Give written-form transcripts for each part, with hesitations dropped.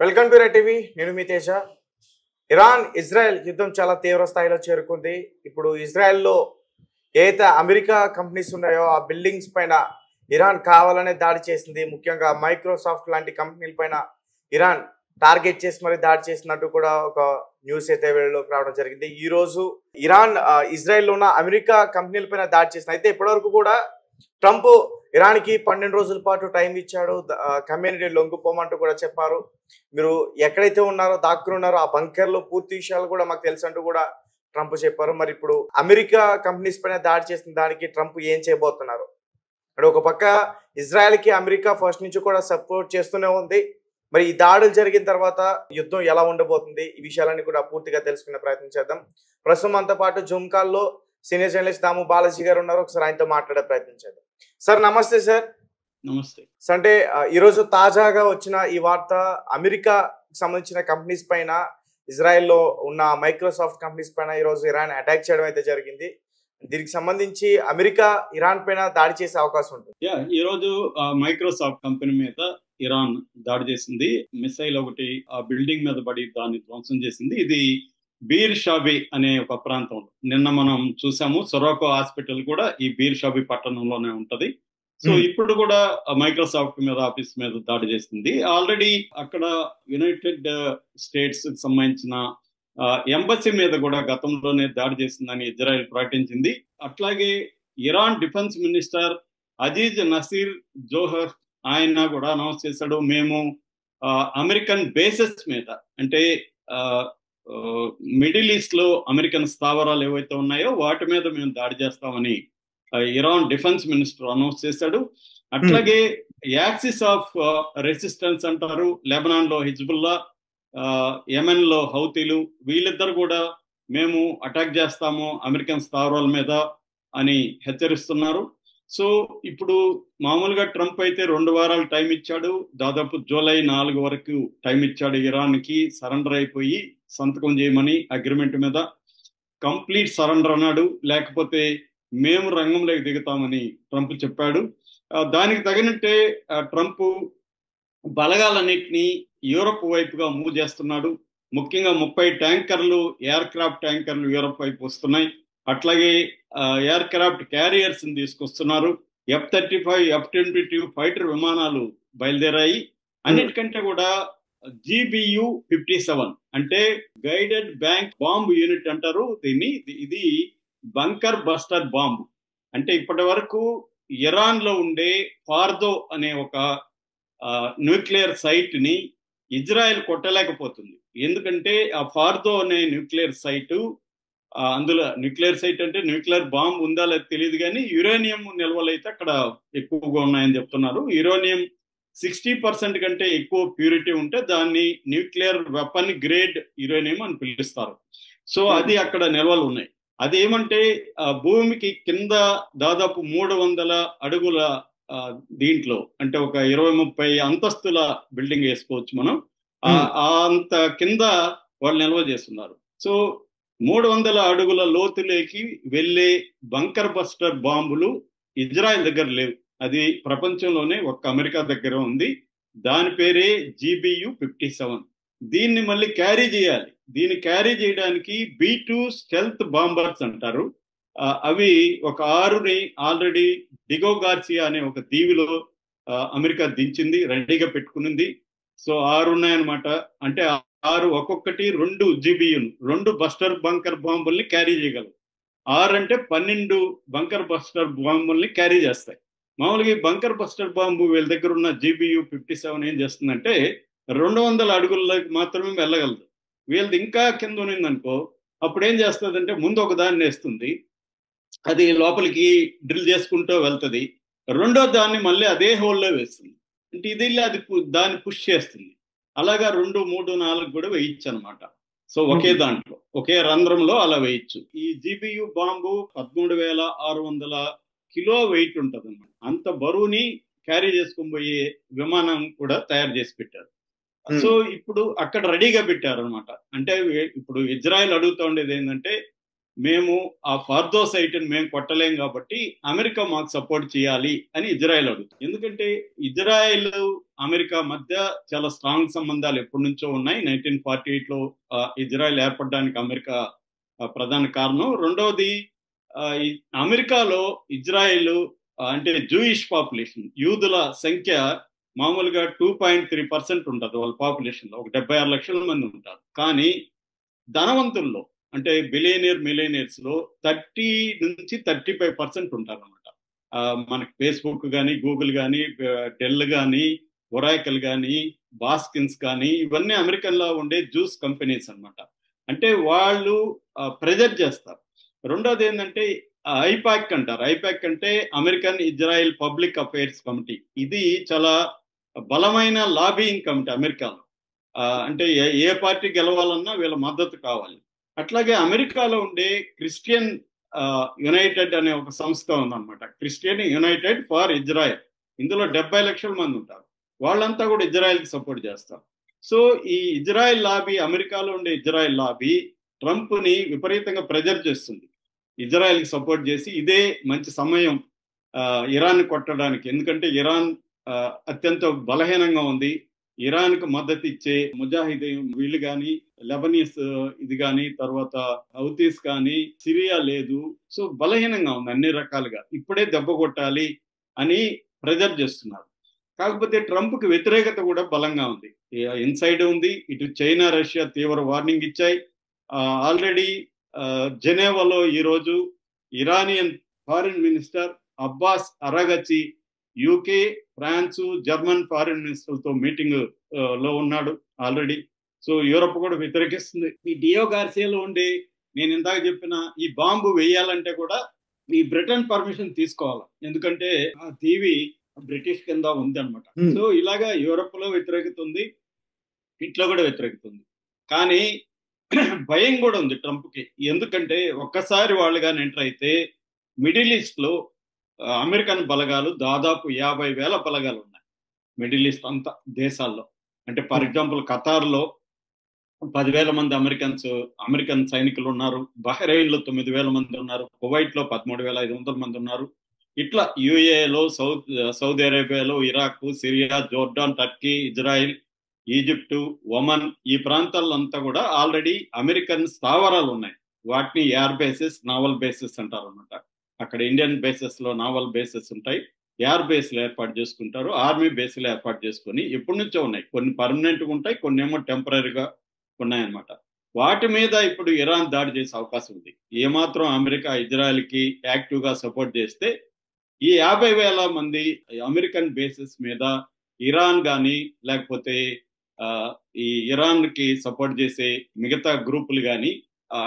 Welcome to red TV. నేను మీ Teja. Iran Israel యుద్ధం చాలా తీవ్ర స్థాయిలో చేరుకుంది. ఇప్పుడు ఇజ్రాయెల్లో ఏదైతే అమెరికా కంపెనీస్ ఉన్నాయో ఆ బిల్డింగ్స్ పైన ఇరాన్ కావాలనే దాడి చేసింది. ముఖ్యంగా మైక్రోసాఫ్ట్ లాంటి కంపెనీల పైన ఇరాన్ టార్గెట్ చేసి మరి దాడి చేసినట్టు కూడా ఒక న్యూస్ అయితే వెలుగులోకి రావడం జరిగింది. ఈ రోజు ఇరాన్ ఇజ్రాయెల్లో ఉన్న అమెరికా కంపెనీల పైన దాడి చేసింది. అయితే ఇప్పటివరకు కూడా ట్రంప్ ఇరాన్కి 12 రోజుల పాటు టైం ఇచ్చాడు. కమ్యూనిటీ లొంగిపోమంటూ కూడా చెప్పారు. మీరు ఎక్కడైతే ఉన్నారో దాక్కుని ఉన్నారో ఆ బంకర్లో పూర్తి విషయాలు కూడా మాకు తెలుసు అంటూ కూడా ట్రంప్ చెప్పారు. మరి ఇప్పుడు అమెరికా కంపెనీస్ పైన దాడి చేసిన దానికి ట్రంప్ ఏం చేయబోతున్నారు? అంటే ఒక పక్క ఇజ్రాయెల్కి అమెరికా ఫస్ట్ నుంచి కూడా సపోర్ట్ చేస్తూనే ఉంది. మరి ఈ దాడులు జరిగిన తర్వాత యుద్ధం ఎలా ఉండబోతుంది? ఈ విషయాలన్నీ కూడా పూర్తిగా తెలుసుకునే ప్రయత్నం చేద్దాం. ప్రస్తుతం మనతో పాటు జూమ్ కాల్లో సీనియర్ జర్నలిస్ట్ దాము బాలాజీ గారు ఉన్నారు. ఒకసారి ఆయనతో మాట్లాడే ప్రయత్నం చేద్దాం. సార్ నమస్తే సార్. నమస్తే. అంటే ఈరోజు తాజాగా వచ్చిన ఈ వార్త అమెరికా సంబంధించిన కంపెనీస్ పైన ఇజ్రాయెల్లో ఉన్న మైక్రోసాఫ్ట్ కంపెనీస్ పైన ఈరోజు ఇరాన్ అటాక్ చేయడం అయితే జరిగింది. దీనికి సంబంధించి అమెరికా ఇరాన్ పైన దాడి చేసే అవకాశం ఉంటుంది. ఈ రోజు మైక్రోసాఫ్ట్ కంపెనీ మీద ఇరాన్ దాడి చేసింది. మిసైల్ ఒకటి ఆ బిల్డింగ్ మీద పడి దాన్ని ధ్వంసం చేసింది. ఇది బీర్ షాబీ అనే ఒక ప్రాంతం. నిన్న మనం చూసాము, సొరాకో హాస్పిటల్ కూడా ఈ బీర్ షాబీ పట్టణంలోనే ఉంటది. సో ఇప్పుడు కూడా మైక్రోసాఫ్ట్ మీద ఆఫీస్ మీద దాడి చేసింది. ఆల్రెడీ అక్కడ యునైటెడ్ స్టేట్స్ కి సంబంధించిన ఎంబసీ మీద కూడా గతంలోనే దాడి చేసిందని ఇజ్రాయెల్ ప్రకటించింది. అట్లాగే Iran defence minister Aziz Nasir Zohar ఆయన కూడా అనౌన్స్ చేశాడు, మేము అమెరికన్ బేసెస్ మీద అంటే మిడిల్ ఈస్ట్ లో అమెరికన్ స్థావరాలు ఏవైతే ఉన్నాయో వాటి మీద మేము దాడి చేస్తామని ఇరాన్ డిఫెన్స్ మినిస్టర్ అనౌన్స్ చేశాడు. అట్లాగే యాక్సిస్ ఆఫ్ రెసిస్టెన్స్ అంటారు, లెబనాన్ లో హిజ్బుల్లా, యెమెన్ లో హౌతీలు, వీళ్ళిద్దరు కూడా మేము అటాక్ చేస్తాము అమెరికన్ స్థావరాల మీద అని హెచ్చరిస్తున్నారు. సో ఇప్పుడు మామూలుగా ట్రంప్ అయితే 2 వారాలు టైం ఇచ్చాడు. దాదాపు జూలై 4 వరకు టైం ఇచ్చాడు ఇరాన్ కి సరెండర్ అయిపోయి సంతకం చేయమని అగ్రిమెంట్ మీద. కంప్లీట్ సరెండర్ అన్నాడు, లేకపోతే మేము రంగంలోకి దిగుతామని ట్రంప్ చెప్పాడు. దానికి తగినట్టే ట్రంప్ బలగాలన్నింటినీ యూరప్ వైపుగా మూవ్ చేస్తున్నాడు. ముఖ్యంగా 30 ట్యాంకర్లు, ఎయిర్ క్రాఫ్ట్ ట్యాంకర్లు యూరప్ వైపు వస్తున్నాయి. అట్లాగే ఎయిర్ క్రాఫ్ట్ క్యారియర్స్ తీసుకొస్తున్నారు. F-35, F-22 ఫైటర్ విమానాలు బయలుదేరాయి. అన్నిటికంటే కూడా GBU-57 అంటే గైడెడ్ బ్యాంక్ బాంబ్ యూనిట్ అంటారు దీన్ని. ఇది బంకర్ బస్టర్ బాంబ్. అంటే ఇప్పటి వరకు ఇరాన్ లో ఉండే ఫార్దో అనే ఒక న్యూక్లియర్ సైట్ ని ఇజ్రాయెల్ కొట్టలేకపోతుంది. ఎందుకంటే ఆ ఫార్దో అనే న్యూక్లియర్ సైటు, అందులో న్యూక్లియర్ సైట్ అంటే న్యూక్లియర్ బాంబ్ ఉందా లేదా తెలియదు, కానీ యురేనియం నిల్వలు అయితే అక్కడ ఎక్కువగా ఉన్నాయని చెప్తున్నారు. యురేనియం 60% కంటే ఎక్కువ ప్యూరిటీ ఉంటే దాన్ని న్యూక్లియర్ వెపన్ గ్రేడ్ యురేనియం అని పిలుస్తారు. సో అది అక్కడ నిల్వలు ఉన్నాయి. అదేమంటే భూమికి కింద దాదాపు 300 అడుగుల దీంట్లో అంటే ఒక 20-30 అంతస్తుల బిల్డింగ్ వేసుకోవచ్చు మనం. అంత కింద వాళ్ళు నిల్వ చేస్తున్నారు. సో 300 అడుగుల లోతులోకి వెళ్ళే బంకర్ బస్టర్ బాంబులు ఇజ్రాయెల్ దగ్గర లేవు. అది ప్రపంచంలోనే ఒక్క అమెరికా దగ్గర ఉంది. దాని పేరే GBU-57. దీన్ని మళ్ళీ క్యారీ చేయాలి. దీన్ని క్యారీ చేయడానికి B-2 స్టెల్త్ బాంబర్స్ అంటారు. అవి ఒక 6ని ఆల్రెడీ డిగో గార్సియా అనే ఒక దీవిలో అమెరికా దించింది, రెడీగా పెట్టుకునింది. సో 6 ఉన్నాయన్నమాట. అంటే 6 ఒక్కొక్కటి 2 GBU, 2 బస్టర్ బంకర్ బాంబుల్ని క్యారీ చేయగలవు. 6 అంటే 12 బంకర్ బస్టర్ బాంబుల్ని క్యారీ చేస్తాయి. మామూలుగా ఈ బంకర్ బస్టర్ బాంబు వీళ్ళ దగ్గర ఉన్న GBU-57 ఏం చేస్తుందంటే 200 అడుగుల్లోకి మాత్రమే వెళ్ళగలదు. వీళ్ళది ఇంకా కింద ఉన్నిందనుకో, అప్పుడు ఏం చేస్తుందంటే ముందు ఒక దాన్ని వేస్తుంది, అది లోపలికి డ్రిల్ చేసుకుంటూ వెళ్తుంది, రెండో దాన్ని మళ్ళీ అదే హోల్లో వేస్తుంది. అంటే ఇది అది దాన్ని పుష్ చేస్తుంది. అలాగా 2, 3, 4 కూడా వేయచ్చు అనమాట. సో ఒకే దాంట్లో ఒకే రంధ్రంలో అలా వేయచ్చు. ఈ GBU బాంబు 13,600 కిలో వెయిట్ ఉంటుంది అన్నమాట. అంత బరువుని క్యారీ చేసుకుని పోయే విమానం కూడా తయారు చేసి పెట్టారు. సో ఇప్పుడు అక్కడ రెడీగా పెట్టారు అనమాట. అంటే ఇప్పుడు ఇజ్రాయెల్ అడుగుతూ ఉండేది ఏంటంటే మేము ఆ ఫార్దో సైట్ని మేము కొట్టలేం కాబట్టి అమెరికా మాకు సపోర్ట్ చేయాలి అని ఇజ్రాయెల్ అడుగుతుంది. ఎందుకంటే ఇజ్రాయెల్ అమెరికా మధ్య చాలా స్ట్రాంగ్ సంబంధాలు ఎప్పటి నుంచో ఉన్నాయి. 1948లో ఇజ్రాయెల్ ఏర్పడడానికి అమెరికా ప్రధాన కారణం. రెండవది ఈ అమెరికాలో ఇజ్రాయెల్ అంటే జూయిష్ పాపులేషన్, యూదుల సంఖ్య మామూలుగా 2.3% ఉంటుంది వాళ్ళ పాపులేషన్లో. ఒక 76 లక్షల మంది ఉంటారు. కానీ ధనవంతుల్లో అంటే మిలియనియర్స్ లో 30 నుంచి 35% ఉంటారు అనమాట. మనకి ఫేస్బుక్ కానీ, గూగుల్ కానీ, డెల్ కానీ, ఒరాకిల్ కానీ, బాస్కిన్స్ కానీ, ఇవన్నీ అమెరికన్లో ఉండే జ్యూస్ కంపెనీస్ అనమాట. అంటే వాళ్ళు ప్రెజర్ చేస్తారు. రెండోది ఏంటంటే ఐపాక్ అంటారు. ఐపాక్ అంటే American Israel public affairs committee. ఇది చాలా బలమైన లాబియింగ్ కమిటీ అమెరికాలో. అంటే ఏ పార్టీ గెలవాలన్నా వీళ్ళ మద్దతు కావాలి. అట్లాగే అమెరికాలో ఉండే క్రిస్టియన్ యునైటెడ్ అనే ఒక సంస్థ ఉందన్నమాట. Christian United for Israel. ఇందులో 70 లక్షల మంది ఉంటారు. వాళ్ళంతా కూడా ఇజ్రాయెల్కి సపోర్ట్ చేస్తారు. సో ఈ ఇజ్రాయెల్ లాబీ, అమెరికాలో ఉండే ఇజ్రాయెల్ లాబీ ట్రంప్ని విపరీతంగా ప్రెజర్ చేస్తుంది. ఇజ్రాయెల్కి సపోర్ట్ చేసి ఇదే మంచి సమయం ఇరాన్ కొట్టడానికి. ఎందుకంటే ఇరాన్ అత్యంత బలహీనంగా ఉంది. ఇరాన్కు మద్దతు ఇచ్చే ముజాహిదీన్ వీళ్ళు కానీ, లెబనీస్ ఇది కానీ, తర్వాత హౌతీస్ కానీ, సిరియా లేదు. సో బలహీనంగా ఉంది అన్ని రకాలుగా. ఇప్పుడే దెబ్బ కొట్టాలి అని ప్రెజర్ చేస్తున్నారు. కాకపోతే ట్రంప్కి వ్యతిరేకత కూడా బలంగా ఉంది. ఇన్సైడ్ ఉంది. ఇటు చైనా, రష్యా తీవ్ర వార్నింగ్ ఇచ్చాయి. ఆల్రెడీ జెనీవాలో ఈరోజు Iranian foreign minister Abbas Araghchi UK, France, German foreign మినిస్టర్లతో మీటింగ్ లో ఉన్నాడు ఆల్రెడీ. సో యూరప్ కూడా వ్యతిరేకిస్తుంది. ఈ డియో గార్సియాలో ఉండి నేను ఇందాక చెప్పిన ఈ బాంబు వేయాలంటే కూడా ఈ బ్రిటన్ పర్మిషన్ తీసుకోవాలి. ఎందుకంటే ఆ దీవి బ్రిటిష్ కింద ఉంది అనమాట. సో ఇలాగా యూరప్ లో వ్యతిరేకత ఉంది, ఇట్లా కూడా వ్యతిరేకత ఉంది. కానీ భయం కూడా ఉంది ట్రంప్కి. ఎందుకంటే ఒక్కసారి వాళ్ళు కానీ ఎంటర్ అయితే మిడిల్ ఈస్ట్ లో అమెరికన్ బలగాలు దాదాపు 50,000 బలగాలు ఉన్నాయి మిడిల్ ఈస్ట్ అంతా దేశాల్లో. అంటే ఫర్ ఎగ్జాంపుల్ ఖతార్లో 10,000 మంది అమెరికన్ సైనికులు ఉన్నారు. బహ్రెయిన్లో 9,000 మంది ఉన్నారు. కువైట్లో 13,500 మంది ఉన్నారు. ఇట్లా యుఏలో, సౌదీ అరేబియాలో, Iraq, Syria, Jordan, Turkey, Israel, Egypt, Oman, ఈ ప్రాంతాల్లో అంతా కూడా ఆల్రెడీ అమెరికన్ స్థావరాలు ఉన్నాయి. వాటిని ఎయిర్ బేసెస్, నావల్ బేసెస్ అంటారు అనమాట. అక్కడ ఇండియన్ బేసెస్ లో నావల్ బేసెస్ ఉంటాయి. ఎయిర్ బేస్లు ఏర్పాటు చేసుకుంటారు. ఆర్మీ బేస్లు ఏర్పాటు చేసుకొని ఎప్పటి నుంచో ఉన్నాయి. కొన్ని పర్మనెంట్గా ఉంటాయి, కొన్ని ఏమో టెంపరీగా ఉన్నాయన్నమాట. వాటి మీద ఇప్పుడు ఇరాన్ దాడి చేసే అవకాశం ఉంది. ఏమాత్రం అమెరికా ఇజ్రాయెల్కి యాక్టివ్గా సపోర్ట్ చేస్తే ఈ 50,000 మంది అమెరికన్ బేసెస్ మీద ఇరాన్ కానీ, లేకపోతే ఈ ఇరాన్కి సపోర్ట్ చేసే మిగతా గ్రూపులు కానీ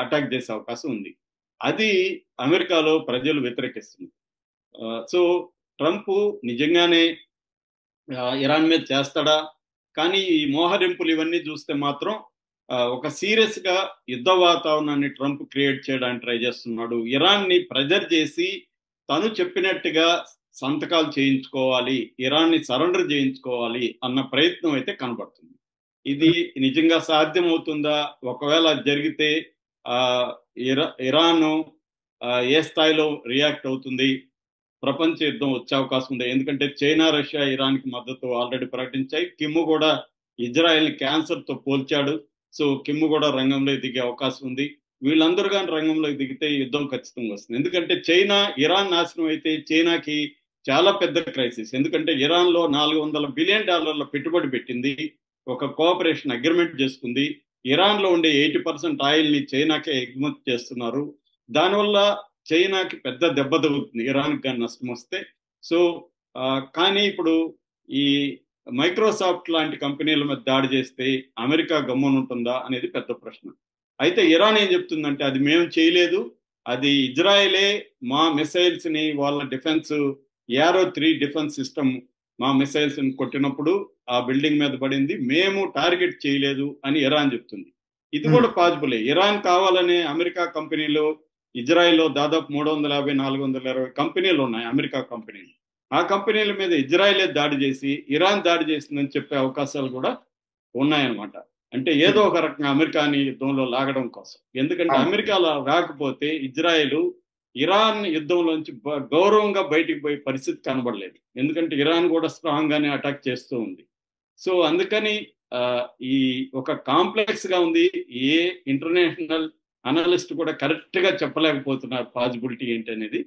అటాక్ చేసే అవకాశం ఉంది. అది అమెరికాలో ప్రజలు వ్యతిరేకిస్తున్నారు. సో ట్రంప్ నిజంగానే ఇరాన్ మీద చేస్తాడా? కానీ ఈ మోహరింపులు ఇవన్నీ చూస్తే మాత్రం ఒక సీరియస్ గా యుద్ధ వాతావరణాన్ని ట్రంప్ క్రియేట్ చేయడానికి ట్రై చేస్తున్నాడు. ఇరాన్ ని ప్రెజర్ చేసి తను చెప్పినట్టుగా సంతకాలు చేయించుకోవాలి, ఇరాన్ ని సరెండర్ చేయించుకోవాలి అన్న ప్రయత్నం అయితే కనబడుతుంది. ఇది నిజంగా సాధ్యమవుతుందా? ఒకవేళ జరిగితే ఇరాన్ ఏ స్థాయిలో రియాక్ట్ అవుతుంది? ప్రపంచ యుద్ధం వచ్చే అవకాశం ఉంది. ఎందుకంటే చైనా, రష్యా ఇరాన్కి మద్దతు ఆల్రెడీ ప్రకటించాయి. కిమ్ కూడా ఇజ్రాయెల్ క్యాన్సర్ తో పోల్చాడు. సో కిమ్ కూడా రంగంలో దిగే అవకాశం ఉంది. వీళ్ళందరూ కానీ రంగంలోకి దిగితే యుద్ధం ఖచ్చితంగా వస్తుంది. ఎందుకంటే చైనా, ఇరాన్ నాశనం అయితే చైనాకి చాలా పెద్ద క్రైసిస్. ఎందుకంటే ఇరాన్ లో $400 బిలియన్ పెట్టుబడి పెట్టింది, ఒక కోఆపరేషన్ అగ్రిమెంట్ చేసుకుంది. ఇరాన్ లో ఉండే 80% ఆయిల్ ని చైనాకే ఎగుమతి చేస్తున్నారు. దానివల్ల చైనాకి పెద్ద దెబ్బ తగులుతుంది ఇరాన్ కానీ నష్టం వస్తే. సో కానీ ఇప్పుడు ఈ మైక్రోసాఫ్ట్ లాంటి కంపెనీల మీద దాడి చేస్తే అమెరికా గమ్మునుంటుందా అనేది పెద్ద ప్రశ్న. అయితే ఇరాన్ ఏం చెప్తుందంటే అది మేము చేయలేదు, అది ఇజ్రాయెలే మా మిసైల్స్ ని, వాళ్ళ డిఫెన్స్ యారో 3 డిఫెన్స్ సిస్టమ్ మా మిసైల్స్ ని కొట్టినప్పుడు ఆ బిల్డింగ్ మీద పడింది, మేము టార్గెట్ చేయలేదు అని ఇరాన్ చెప్తుంది. ఇది కూడా పాసిబులే. ఇరాన్ కావాలనే అమెరికా కంపెనీలు, ఇజ్రాయెల్లో దాదాపు 350-420 కంపెనీలు ఉన్నాయి, అమెరికా కంపెనీలు. ఆ కంపెనీల మీద ఇజ్రాయెలే దాడి చేసి ఇరాన్ దాడి చేసిందని చెప్పే అవకాశాలు కూడా ఉన్నాయన్నమాట. అంటే ఏదో ఒక రకంగా అమెరికాని యుద్ధంలో లాగడం కోసం. ఎందుకంటే అవును. అమెరికాలో రాకపోతే ఇజ్రాయెల్ ఇరాన్ యుద్ధంలోంచి గౌరవంగా బయటికి పోయే పరిస్థితి కనబడలేదు. ఎందుకంటే ఇరాన్ కూడా స్ట్రాంగ్ గానే అటాక్ చేస్తూ ఉంది. సో అందుకని ఈ ఒక కాంప్లెక్స్ గా ఉంది. ఏ ఇంటర్నేషనల్ అనలిస్ట్ కూడా కరెక్ట్ గా చెప్పలేకపోతున్నారు పాసిబిలిటీ ఏంటి అనేది.